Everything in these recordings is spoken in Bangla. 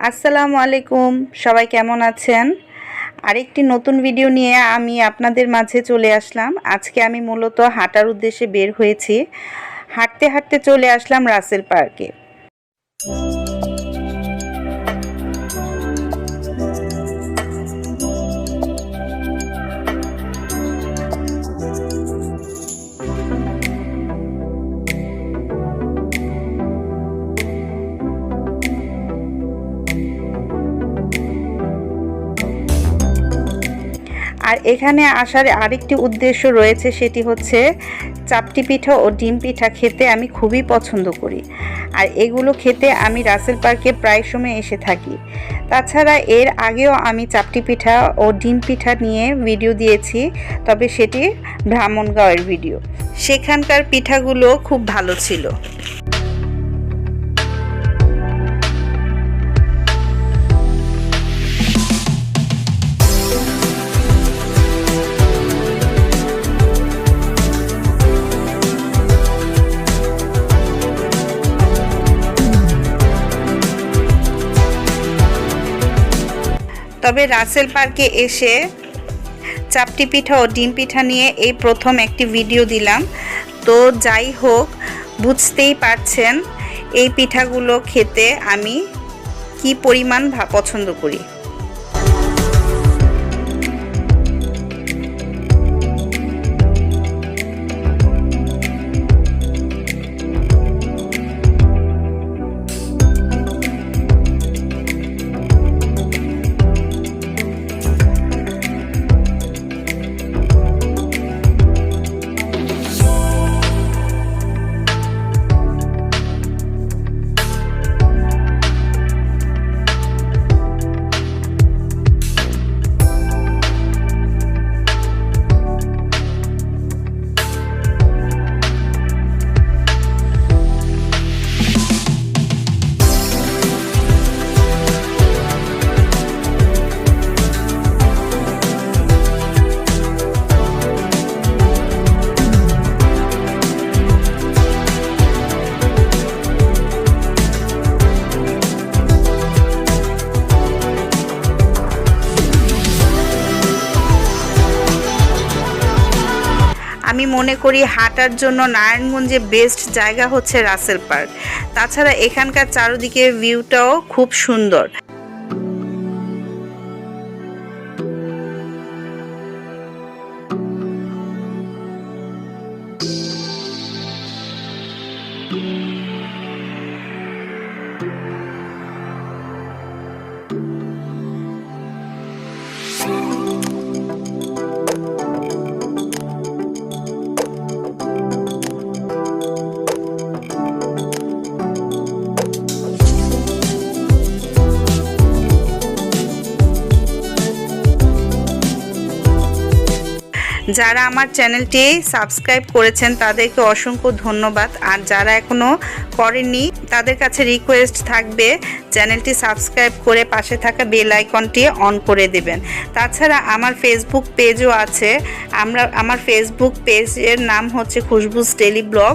আসসালামু আলাইকুম, সবাই কেমন আছেন? আরেকটি নতুন ভিডিও নিয়ে আমি আপনাদের মাঝে চলে আসলাম। আজকে আমি মূলত হাঁটার উদ্দেশ্যে বের হয়েছি। হাঁটতে হাঁটতে চলে আসলাম রাসেল পার্কে। আর এখানে আসার আরেকটি উদ্দেশ্য রয়েছে, সেটি হচ্ছে চাপটি পিঠা ও ডিম পিঠা খেতে আমি খুবই পছন্দ করি। আর এগুলো খেতে আমি রাসেল পার্কে প্রায় সময় এসে থাকি। তাছাড়া এর আগেও আমি চাপটি পিঠা ও ডিম পিঠা নিয়ে ভিডিও দিয়েছি, তবে সেটি ব্রাহ্মণগাঁওয়ের ভিডিও। সেখানকার পিঠাগুলো খুব ভালো ছিল। তবে রাসেল পার্কে এসে চাপটি পিঠা ও ডিম পিঠা নিয়ে এই প্রথম একটি ভিডিও দিলাম। তো যাই হোক, বুঝতেই পারছেন এই পিঠাগুলো খেতে আমি কি পরিমাণ পছন্দ করি। আমি মনে করি হাঁটার জন্য নারায়ণগঞ্জে বেস্ট জায়গা হচ্ছে রাসেল পার্ক। তাছাড়া এখানকার চারদিকে ভিউটাও খুব সুন্দর। যারা আমার চ্যানেলটি সাবস্ক্রাইব করেছেন তাদেরকে অসংখ্য ধন্যবাদ। আর যারা এখনও করেননি তাদের কাছে রিকোয়েস্ট থাকবে চ্যানেলটি সাবস্ক্রাইব করে পাশে থাকা বেল আইকনটি অন করে দেবেন। তাছাড়া আমার ফেসবুক পেজও আছে। আমার ফেসবুক পেজের নাম হচ্ছে খুশবুস ডেইলি ব্লগ,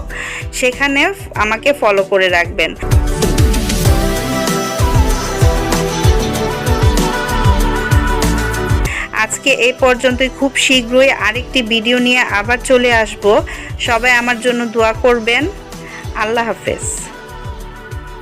সেখানে আমাকে ফলো করে রাখবেন। আজকে এই পর্যন্তই। খুব শীঘ্রই আরেকটি ভিডিও নিয়ে আবার চলে আসব। সবাই আমার জন্য দোয়া করবেন। আল্লাহ হাফেজ।